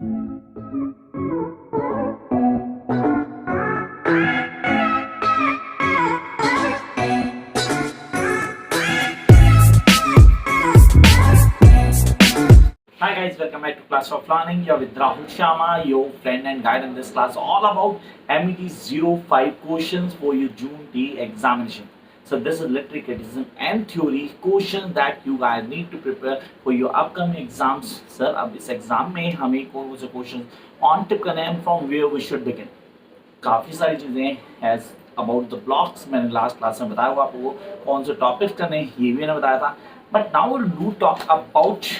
Hi guys, welcome back to Class of Learning. You're with Rahul Sharma, your friend and guide in this class, all about MET 05 questions for your June day examination. So this is literary criticism and theory questions that you guys need to prepare for your upcoming exams. Sir, अब इस exam में हमें कौन से question on tip करने हैं, from where we should begin. काफ़ी सारी चीज़ें एज अबाउट द ब्लॉक्स मैंने लास्ट क्लास में बताया हुआ आपको कौन से टॉपिक्स करने हैं, ये भी मैंने बताया था. But now will do talk about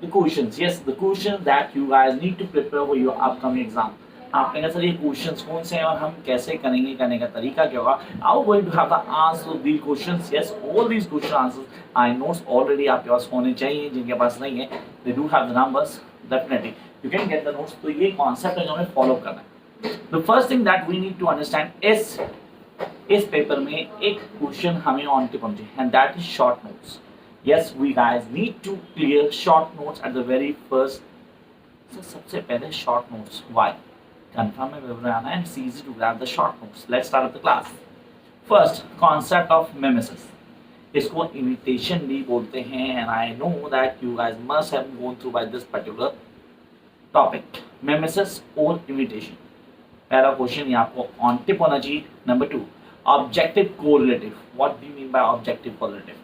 the questions. Yes, the questions that you guys need to prepare for your upcoming exam. आपने कहा सर ये क्वेश्चंस कौन से हैं और हम कैसे करेंगे, करने का तरीका क्या होगा. How going to have the answers of these questions? Yes, all these question answers I know already आपके पास होने चाहिए. जिनके पास नहीं है, they do have the numbers. Definitely you can get the notes. तो ये कॉन्सेप्ट है जो हमें फॉलो करना है. The first thing that we need to understand is इस पेपर में एक क्वेश्चन हमें ऑन टिप होना चाहिए, and that is short notes. Yes, we guys need to clear short notes at the very first. So सबसे पहले short notes. Why? Confirm में paper में आना है and it's easy to grab the short notes. Let's start with the class. First, concept of mimesis. इसको imitation भी बोलते हैं and I know that you guys must have gone through by this particular topic. Mimesis or imitation. पहला question ये आपको on tip होना चाहिए. Number 2, objective correlative. What do you mean by objective correlative?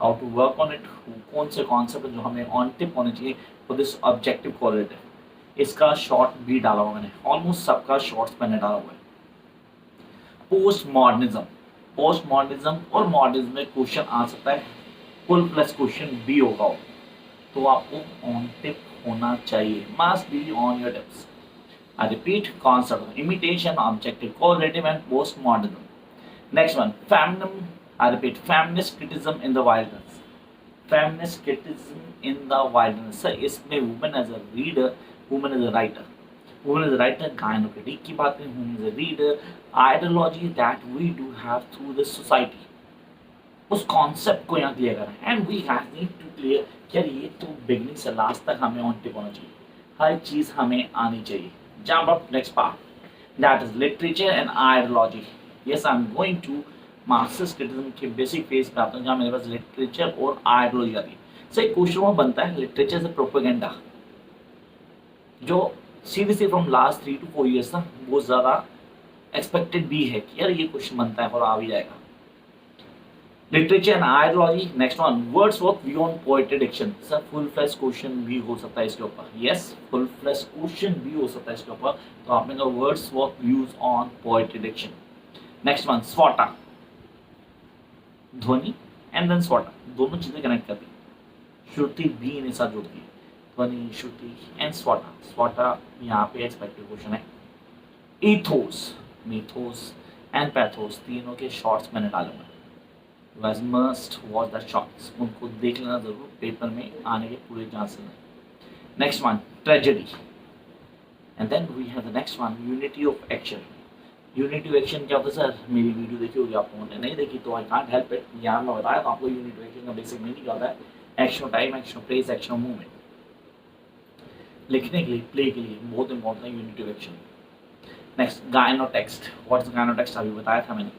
How to work on it, कौन से concept जो हमें on tip होने चाहिए फॉर दिस ऑब्जेक्टिव कोरिलेटिव. इसका शॉर्ट भी डाला हुआ मैंने, ऑलमोस्ट सबका शॉर्ट्स मैंने डाला हुआ है. पोस्ट मॉडर्निज्म और मॉडर्निज्म में क्वेश्चन आ सकता है, फुल प्लस क्वेश्चन भी होगा, तो आपको ऑन टिप होना चाहिए, must be on your tips. I repeat, concept imitation, objective correlative and post modernism. Next one, feminism. I repeat, feminist criticism in the wilderness. Feminist criticism in the wilderness. Sir, इसमें woman as a reader, woman as a writer. Woman as a writer, gynocritic की बात करें, woman as a reader, ideology that we do have through this society. उस concept को यहाँ clear करना है. And we need to clear यार ये तो beginning से last तक हमें on tip होना चाहिए, हर चीज़ हमें आनी चाहिए. Jump up next part. That is literature and ideology. Yes, I'm going to Marxist criticism के बेसिक फेज पे आता हूँ, जहाँ मेरे पास लिटरेचर और आइडियोलॉजी आती है. सही क्वेश्चन में बनता है लिटरेचर से प्रोपेगेंडा, जो seriously from last 3 to 4 years ना बहुत ज़्यादा एक्सपेक्टेड भी है कि यार ये क्वेश्चन बनता है और आ भी जाएगा. Literature and ideology. Next one, Wordsworth view on poetry diction. Sir full flash question भी हो सकता है इसके ऊपर. यस, फुल फ्लैश क्वेश्चन भी हो सकता है इसके ऊपर. तो आपने कहा Wordsworth views on poetry diction. Next one, स्वॉटा, ध्वनि एंड देन स्वॉटा, दोनों चीजें कनेक्ट करती है, श्रुति भी इन्हें साथ जोड़ती है, ध्वनि, श्रुति एंड स्वॉटा. स्वॉटा यहाँ पे एक्सपेक्टेड क्वेश्चन है. ईथोस, मीथोस एंड पैथोस, तीनों के शॉर्ट्स मैंने डाले हुए हैं. You guys must watch that shorts, उनको देख लेना जरूर, पेपर में आने के पूरे चांसेस हैं. Next one, tragedy. And then we have the next one, unity of action. Unit to action क्या होता है सर, मेरी वीडियो देखी होगी आप लोगों ने, नहीं देखी तो आई कांट हेल्प इट. यहाँ मैं बताया तो आपको यूनिट टू एक्शन का बेसिक मीनिंग क्या होता है. Action time, action place, action movement. लिखने के लिए, प्ले के लिए बहुत इंपॉर्टेंट है unit to action. Next, gynotext. What's gynotext अभी बताया था मैंने.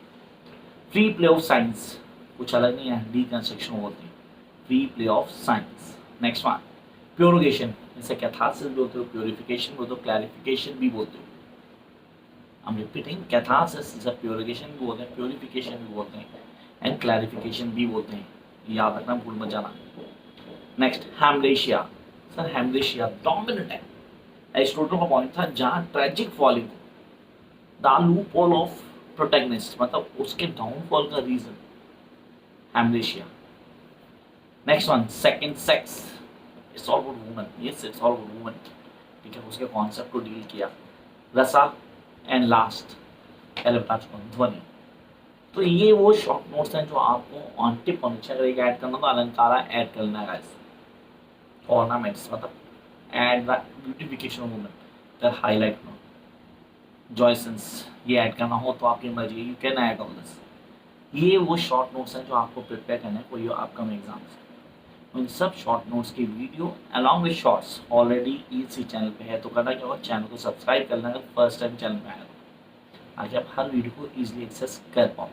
फ्री प्ले ऑफ साइंस, कुछ अलग नहीं है, डीकंस्ट्रक्शन बोलते हैं, free play of science. Next one, purification. जैसे कैथारसिस बोलते हो, प्योरिफिकेशन बोलते हो, क्लैरिफिकेशन भी बोलते हो. I'm repeating, catharsis is purification भी बोलते हैं, प्योरिफिकेशन भी बोलते हैं एंड क्लैरिफिकेशन भी बोलते हैं, याद रखना, भूल मत जाना. Next, hamartia. Sir hamartia dominant है, एरिस्टोटल का पॉइंट था, जहाँ tragic falling, the loophole of protagonist, मतलब उसके डाउनफॉल का reason hamartia. Next one, second sex. It's all about woman. Yes, it's all about woman. ठीक है, उसके कॉन्सेप्ट को डील किया. रसा एंड लास्ट पहले बता चुका हूँ, ध्वनि. तो ये वो शॉर्ट नोट्स हैं जो आपको ऑन टिप होने चाहिए. अगर एक ऐड करना तो अलंकारा ऐड करना है गाइस. ऑर्नामेंट्स मतलब add the beautification of women, अगर हाईलाइट करना, जॉयसेंस ये ऐड करना हो तो आपकी मर्जी, you can add all this. ये वो शॉर्ट नोट्स हैं जो आपको प्रिपेयर करने हैं फॉर योर अपकमिंग एग्जाम्स. उन सब शॉर्ट नोट्स की video along with shorts already इसी चैनल पे है। तो करना क्या होगा, चैनल को सब्सक्राइब करना अगर फर्स्ट टाइम चैनल पे आया तो, ताकि आप हर वीडियो को इजीली एक्सेस कर पाओ।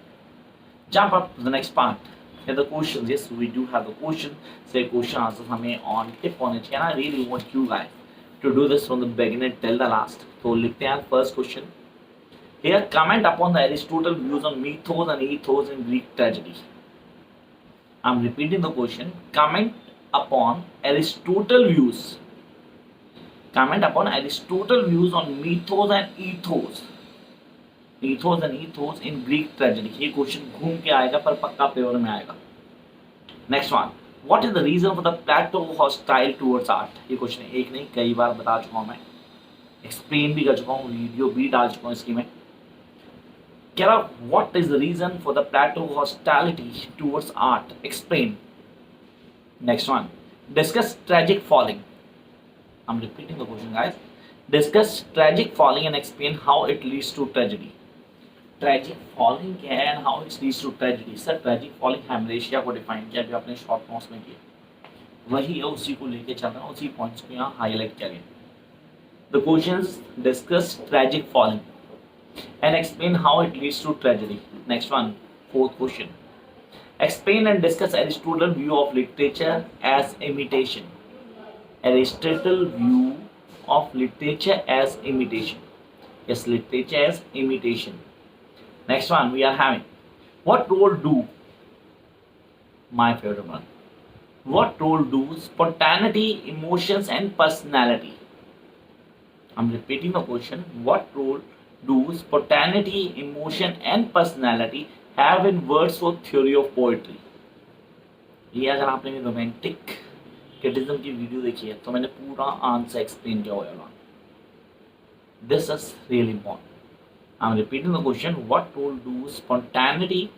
Jump up to the next part. Here the questions. Yes, we do have the question. Say question answers हमें on tip होने चाहिए ना। I really want you guys to do this from the beginning till the last. तो लिखते हैं first question. Here comment upon the Aristotle views on mythos and ethos in Greek tragedy. I'm repeating the question. Comment upon Aristotle views. Comment upon Aristotle views on mythos and ethos. ethos and ethos in Greek tragedy. ये question घूम के आएगा पर पक्का paper में आएगा। Next one, what is the reason for the Plato hostile towards art. ये question एक नहीं कई बार बता चुका हूँ मैं, एक्सप्लेन भी कर चुका हूँ, वीडियो भी डाल चुका हूँ इसकी मैं। कह रहा what is the reason for the Plato hostility towards art, explain. Next one, discuss tragic falling. I am repeating the question guys. Discuss tragic falling and explain how it leads to tragedy. Tragic falling क्या है and how it's leads to tragedy. Sir tragic falling hamartia को define किया अभी आपने short notes में किया, वही है, उसी को लेके चल रहा है, उसी पॉइंट्स को यहाँ हाईलाइट किया गया। The questions, discuss tragic falling and explain how it leads to tragedy. Next one, fourth question, explain and discuss Aristotle view of literature as imitation. Aristotle view of literature as imitation. Yes, literature as imitation. Next one we are having, what role do, my favorite one, what role do spontaneity, emotions and personality, I'm repeating the question, what role do spontaneity, emotion and personality have in Wordsworth theory of poetry। ये अगर आपने romantic criticism की video देखी है तो मैंने पूरा answer explain किया होगा। This is really important. I am repeating the question, what role do spontaneity,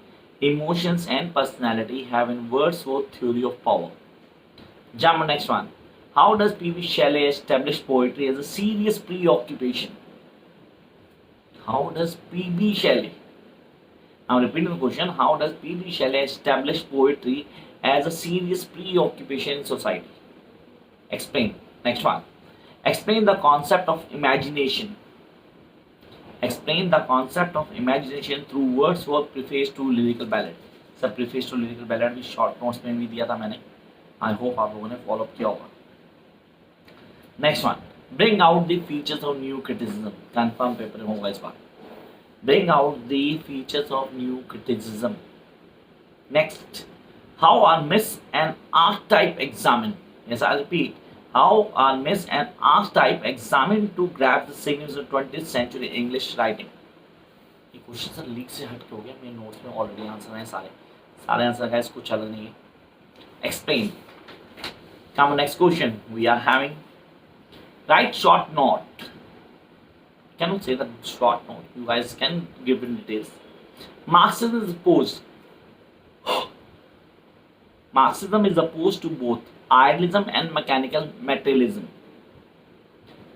emotions and personality have in Wordsworth theory of power. Jump next one, how does P B. Shelley establish poetry as a serious preoccupation. How does P B. Shelley, I am repeating the question, how does P B. Shelley establish poetry as a serious preoccupation in society, explain। next one, explain the concept of imagination, explain the concept of imagination through Wordsworth preface to lyrical ballad। Sir preface to lyrical ballad भी short notes में भी दिया था मैंने, I hope आप लोगों ने follow किया होगा। Next one, bring out the features of new criticism, confirm paper में होगा इस बार। bring out the features of new criticism। next, how are myths and archetype examined? Yes, I repeat, how are myths and archetype examined to grab the signals of 20th century English writing? ये question sir leak से हट के हो गया, मेरे notes में already answer हैं, सारे आंसर है, इसको चल नहीं है। Explain. Come next question we are having, write short note. Can you say the short note, you guys can give in details. Marxism is opposed, Marxism is opposed to both idealism and mechanical materialism.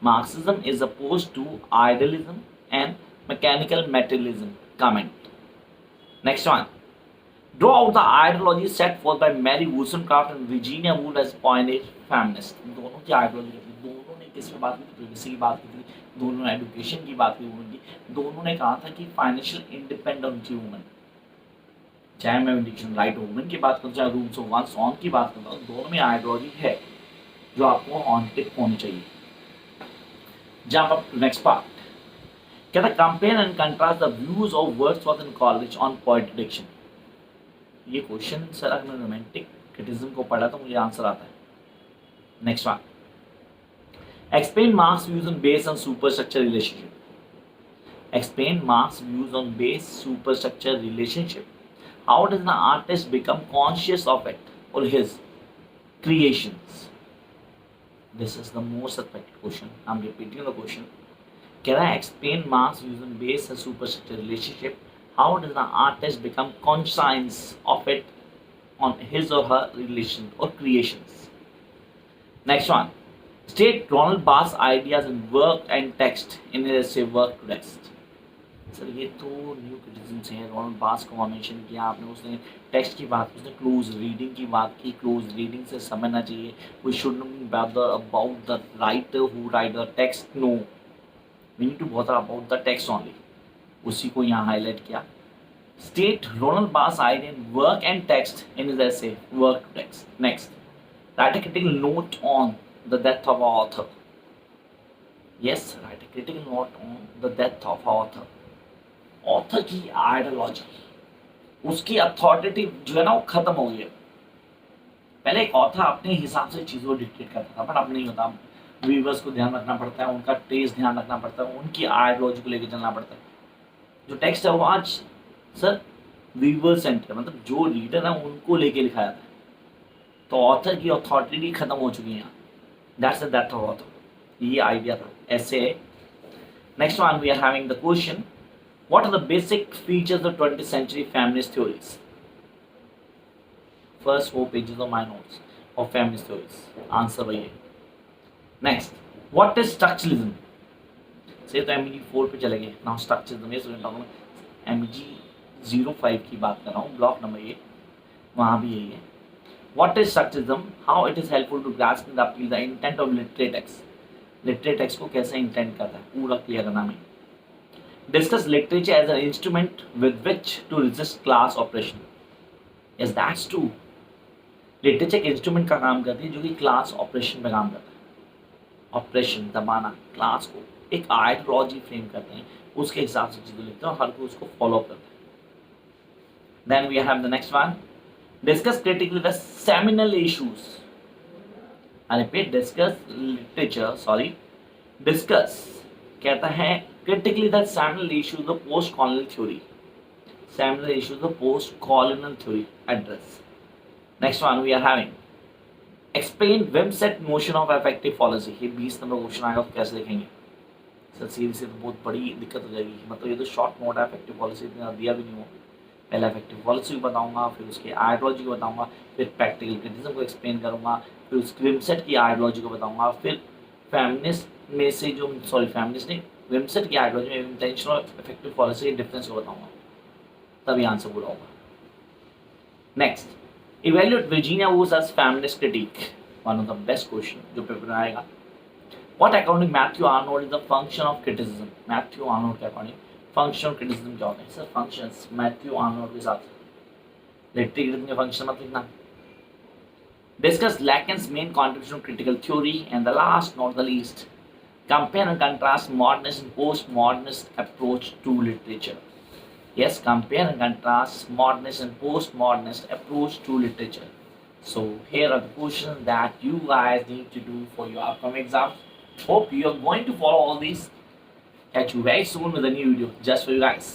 Marxism is opposed to idealism and mechanical materialism. Comment. Next one. Draw out the ideology set forth by Mary Wollstonecraft and Virginia Woolf as pioneer feminists. दोनों की ideology थी, दोनों ने किस पे बात की, privacy की बात की, दोनों ने एजुकेशन की बात की, दोनों ने कहा था कि फाइनेंशियल इंडिपेंडेंट वुमेन, चाहे मैं इंडिकेशन राइट वुमेन की बात करूँ, चाहे रूल्स ऑफ वंस ऑन की बात करता हूँ, दोनों में आइडियोलॉजी है जो आपको ऑन टिक होनी चाहिए। Jump up to next part, कहता compare and contrast the views of Wordsworth and Coleridge on poetry diction. ये क्वेश्चन सर अगर मैं रोमांटिक क्रिटिसिज्म को पढ़ा तो मुझे आंसर आता है। Next one, explain marks views on base and superstructure relationship. Explain marks views on base superstructure relationship. How does the artist become conscious of it or his creations? This is the most expected question. I'm repeating the question. Can I explain Marx using base and superstructure relationship? How does the artist become conscious of it on his or her relation or creations? Next one. State Ronald Barth's ideas in work and text in his essay Work to Rest. Sir ये तो new criticism हैं, Ronald बास को mention किया आपने, उसने text की बात, उसने क्लोज रीडिंग की बात की, क्लोज रीडिंग से समझना चाहिए, we should know about the writer who write the text, no we need to bother about the text only, उसी को यहाँ हाईलाइट किया। State Ronald Bass idea in work and text in his essay work text. Next, write a critical note on the death of our author. Yes, write a critical note on the death of our author. Author की ideology, उसकी authority जो है ना वो खत्म हो गई है। पहले एक ऑथर अपने हिसाब से चीज़ों को डिक्टेट करता था, पर अब नहीं होता। व्यूवर्स को ध्यान रखना पड़ता है, उनका टेस्ट ध्यान रखना पड़ता है, उनकी आइडियोलॉजी को लेकर चलना पड़ता है। जो टेक्स्ट है वो आज सर व्यूवर सेंटर, मतलब जो रीडर है उनको लेके लिखा जाता है, तो ऑथर की अथॉरिटी खत्म हो चुकी है यहाँ। That's the death of author, ये आइडिया था ऐसे। Next one we are having the question, what are the basic features of 20th century feminist theories. First 4 pages of my notes of feminist theories, answer वही है। Next, what is structuralism. से तो MG 4 पे चले गए, now structuralism, ये student of MG 05 की बात कर रहा हूँ, ब्लॉक नंबर 8, वहाँ भी यही है। What is structuralism, how it is helpful to grasp the intent of literary text. Literary text को कैसे इंटेंट करता है पूरा क्लियर करना में। Discuss literature as an instrument with which to resist class operation. Yes that's true, literature एक instrument का काम करती है जो कि क्लास ऑपरेशन में काम करता है। ऑपरेशन दबाना, क्लास को एक आइडियोलॉजी फ्रेम करते हैं, उसके हिसाब से चीज़ें लिखते हैं और हर कोई उसको फॉलो करता है। Then we have the next one. Discuss critically the seminal issues. I repeat, discuss literature. Sorry, discuss. कहता है critically the seminal issues of post-colonial theory. Seminal issues of post-colonial theory. Address. Next one we are having. Explain Wimsatt notion of effective policy. ये 20 number question आएगा तो कैसे लिखेंगे sir? Series से तो बहुत बड़ी दिक्कत हो जाएगी, मतलब ये तो शॉर्ट नोट है, इफेक्टिव पॉलिसी इतना दिया भी नहीं हो। पहले इफेक्टिव पॉलिसी को बताऊंगा, फिर उसकी आइडियोलॉजी को बताऊंगा, फिर प्रैक्टिकल क्रिटिसिज्म को एक्सप्लेन करूंगा, फिर उस विमसेट की आइडियोलॉजी को बताऊंगा, फिर फेमिनिस्ट में से जो फेमिनिस्ट नहीं, विमसेट की आइडियोलॉजी में इंटेंशनल इफेक्टिव पॉलिसी के डिफरेंस को बताऊंगा, तभी आंसर पूरा होगा। Next, evaluate Virginia Woolf as feminist critic, one of the best question जो पेपर में आएगा। What according Matthew Arnold is the function of criticism. Matthew Arnold के अकॉर्डिंग फंक्शन ऑफ क्रिटिसिज्म क्या होता है सर? फंक्शंस मैथ्यू आर्नोल्ड के साथ literary criticism के फंक्शन मत लिखना। Discuss Lacan's main contribution critical theory and the last not the least, compare and contrast modernist and post modernist approach to literature. Yes, compare and contrast modernist and post modernist approach to literature. So here are the questions that you guys need to do for your upcoming exams. Hope you are going to follow all these. Catch you very soon with a new video just for you guys.